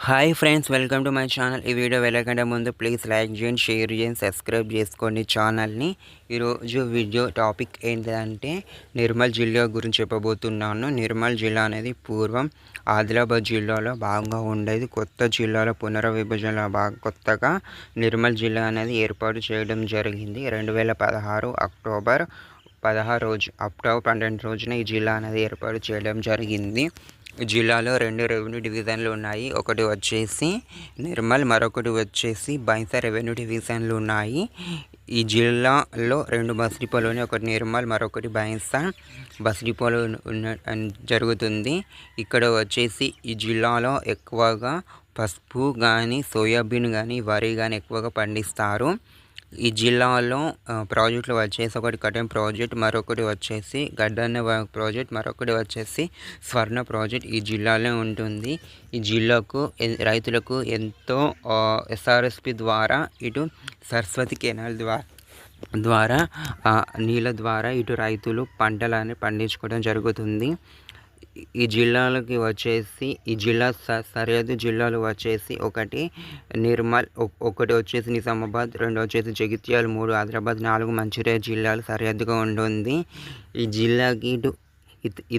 Hi friends, welcome to my channel. ఈ video వెళ్ళకంటే ముందు please like చేయండి, షేర్ చేయండి, సబ్స్క్రైబ్ చేసుకోండి ఛానల్ని. ఈరోజు వీడియో టాపిక్ ఏంటంటే నిర్మల్ జిల్లా గురించి చెప్పబోతున్నాను. నిర్మల్ జిల్లా అనేది పూర్వం ఆదిలాబాద్ జిల్లాలో భాగంగా ఉండేది. కొత్త జిల్లాలో పునర్విభజన కొత్తగా నిర్మల్ జిల్లా అనేది ఏర్పాటు చేయడం జరిగింది. 2016 అక్టోబర్ 12 రోజున ఈ జిల్లా అనేది ఏర్పాటు చేయడం జరిగింది. ఈ జిల్లాలో 2 రెవెన్యూ డివిజన్లు ఉన్నాయి. ఒకటి వచ్చేసి నిర్మల్, మరొకటి వచ్చేసి బైంసా రెవెన్యూ డివిజన్లు ఉన్నాయి. ఈ జిల్లాలో 2 బస్ డిపోలు, ఒకటి నిర్మల్, మరొకటి బైంసా బస్ డిపోలు జరుగుతుంది. ఇక్కడ వచ్చేసి ఈ జిల్లాలో ఎక్కువగా పసుపు కానీ, సోయాబీన్ కానీ, వరి కానీ ఎక్కువగా పండిస్తారు. ఈ జిల్లాలో ప్రాజెక్టులు వచ్చేసి ఒకటి కటెం ప్రాజెక్ట్, మరొకటి వచ్చేసి గడ్డన్న ప్రాజెక్ట్, మరొకటి వచ్చేసి స్వర్ణ ప్రాజెక్ట్ ఈ జిల్లాలో ఉంటుంది. ఈ జిల్లాకు రైతులకు ఎంతో ఎస్ఆర్ఎస్పి ద్వారా ఇటు సరస్వతి కెనాల్ ద్వారా నీళ్ళ ద్వారా ఇటు రైతులు పంటలని పండించుకోవడం జరుగుతుంది. ఈ జిల్లాలకి వచ్చేసి ఈ జిల్లా సరిహద్దు జిల్లాలు వచ్చేసి ఒకటి నిర్మల్, ఒకటి వచ్చేసి నిజామాబాద్, 2 వచ్చేసి జగిత్యాల, 3 ఆదిలాబాద్, 4 మంచిర్యాల జిల్లాలు సరిహద్దుగా ఉంటుంది. ఈ జిల్లాకి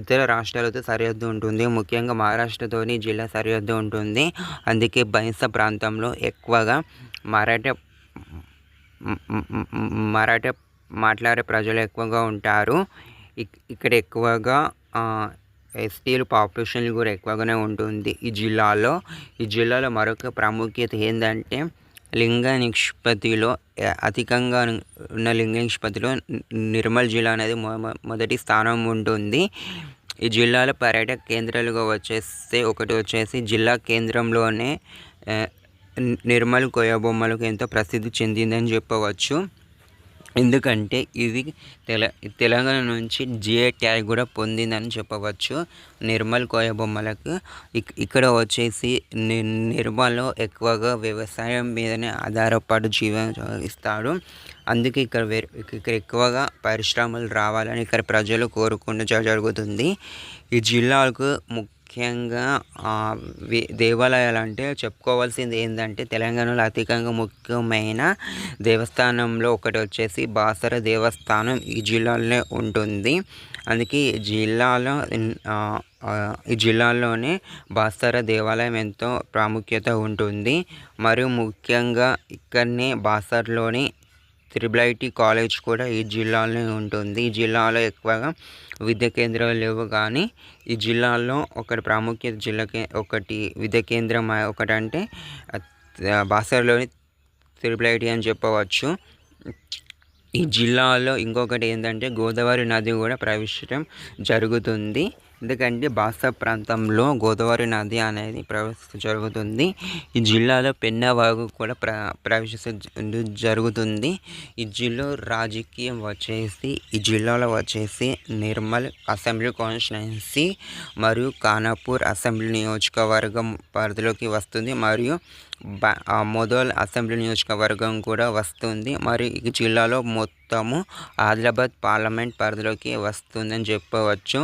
ఇతర రాష్ట్రాలతో సరిహద్దు ఉంటుంది. ముఖ్యంగా మహారాష్ట్రతోని జిల్లా సరిహద్దు ఉంటుంది. అందుకే బైంసా ప్రాంతంలో ఎక్కువగా మరాఠా మాట్లాడే ప్రజలు ఎక్కువగా ఉంటారు. ఇక్కడ ఎక్కువగా ఎస్టీలు పాపులేషన్ కూడా ఎక్కువగానే ఉంటుంది ఈ జిల్లాలో మరొక ప్రాముఖ్యత ఏంటంటే లింగ నిష్పత్తిలో అధికంగా ఉన్న లింగ నిష్పత్తిలో నిర్మల్ జిల్లా అనేది మొదటి స్థానం ఉంటుంది. ఈ జిల్లాలో పర్యాటక కేంద్రాలుగా వచ్చేస్తే ఒకటి వచ్చేసి జిల్లా కేంద్రంలోనే నిర్మల్ కొయ్యబొమ్మలకు ఎంతో ప్రసిద్ధి చెందిందని చెప్పవచ్చు. ఎందుకంటే ఇది తెలంగాణ నుంచి జిఐ ట్యాగ్ కూడా పొందిందని చెప్పవచ్చు నిర్మల్ కోయబొమ్మలకు. ఇక్కడ వచ్చేసి నిర్మల్లో ఎక్కువగా వ్యవసాయం మీదనే ఆధారపడి జీవనం సాగిస్తాడు. అందుకే ఇక్కడ ఎక్కువగా పరిశ్రమలు రావాలని ఇక్కడ ప్రజలు కోరుకుంటూ జరుగుతుంది. ఈ జిల్లాకు ముఖ్యంగా దేవాలయాలు అంటే చెప్పుకోవాల్సింది ఏంటంటే తెలంగాణలో అధికంగా ముఖ్యమైన దేవస్థానంలో ఒకటి వచ్చేసి బాసర దేవస్థానం ఈ జిల్లాలోనే ఉంటుంది. అందుకే ఈ జిల్లాలోనే బాసర దేవాలయం ఎంతో ప్రాముఖ్యత ఉంటుంది. మరియు ముఖ్యంగా ఇక్కడనే బాసర్లోని త్రిబుల్ కాలేజ్ కూడా ఈ జిల్లాలోనే ఉంటుంది. ఈ జిల్లాలో ఎక్కువగా విద్యా కేంద్రాలు లేవు, కానీ ఈ జిల్లాలో ఒకటి ప్రాముఖ్యత ఒకటి విద్యా కేంద్రం ఒకటంటే బాసర్లోని త్రిబుల్ అని చెప్పవచ్చు. ఈ జిల్లాలో ఇంకొకటి ఏంటంటే గోదావరి నది కూడా ప్రవేశించడం జరుగుతుంది. ఎందుకంటే బాసా ప్రాంతంలో గోదావరి నది అనేది ప్రవేశించడం జరుగుతుంది. ఈ జిల్లాలో పెన్నవాగు కూడా ప్రవేశించడం జరుగుతుంది. ఈ జిల్లా రాజకీయం వచ్చేసి ఈ జిల్లాలో వచ్చేసి నిర్మల్ అసెంబ్లీ కాన్స్టిట్యుయెన్సీ మరియు ఖానాపూర్ అసెంబ్లీ నియోజకవర్గం పరిధిలోకి వస్తుంది, మరియు మొదల్ అసెంబ్లీ నియోజకవర్గం కూడా వస్తుంది. మరియు ఈ జిల్లాలో మొత్తము ఆదిలాబాద్ పార్లమెంట్ పరిధిలోకి వస్తుందని చెప్పవచ్చు.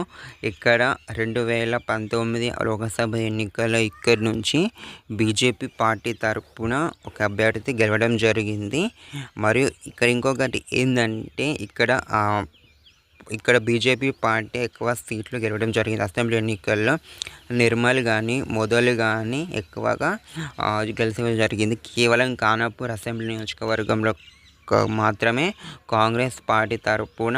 ఇక్కడ 2019 లోకసభ ఎన్నికల్లో ఇక్కడి నుంచి బీజేపీ పార్టీ తరఫున ఒక అభ్యర్థి గెలవడం జరిగింది. మరియు ఇక్కడ ఇంకొకటి ఏంటంటే ఇక్కడ బీజేపీ పార్టీ ఎక్కువ సీట్లు గెలవడం జరిగింది అసెంబ్లీ ఎన్నికల్లో. నిర్మల్ కానీ మొదలు కానీ ఎక్కువగా గెలిచడం జరిగింది. కేవలం ఖానాపూర్ అసెంబ్లీ నియోజకవర్గంలో మాత్రమే కాంగ్రెస్ పార్టీ తరఫున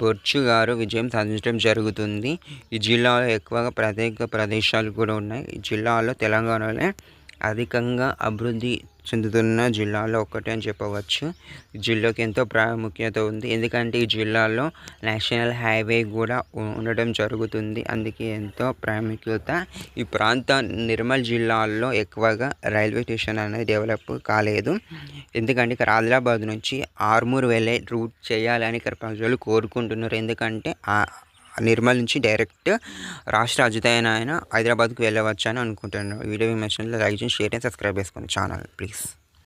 బొచ్చు గారు విజయం సాధించడం జరుగుతుంది. ఈ జిల్లాలో ఎక్కువగా ప్రత్యేక ప్రదేశాలు కూడా ఉన్నాయి. ఈ జిల్లాలో తెలంగాణలో అధికంగా అభివృద్ధి చెందుతున్న జిల్లాలో ఒకటి అని చెప్పవచ్చు. ఈ జిల్లాకి ఎంతో ప్రాముఖ్యత ఉంది, ఎందుకంటే ఈ జిల్లాలో నేషనల్ హైవే కూడా ఉండడం జరుగుతుంది. అందుకే ఎంతో ప్రాముఖ్యత. ఈ ప్రాంతం నిర్మల్ జిల్లాలో ఎక్కువగా రైల్వే స్టేషన్ అనేది డెవలప్ కాలేదు. ఎందుకంటే ఇక్కడ ఆదిలాబాద్ నుంచి ఆర్మూర్ వెళ్ళే రూట్ చేయాలని ఇక్కడ ప్రజలు కోరుకుంటున్నారు. ఎందుకంటే నిర్మల్ నుంచి డైరెక్ట్ రాష్ట్ర రాజధాని అయిన హైదరాబాద్కు వెళ్ళవచ్చు అని అనుకుంటున్నాను. వీడియో నచ్చినట్లయితే లైక్ చేసి షేర్ చేసి సబ్స్క్రైబ్ చేసుకోండి ఛానల్ ప్లీజ్.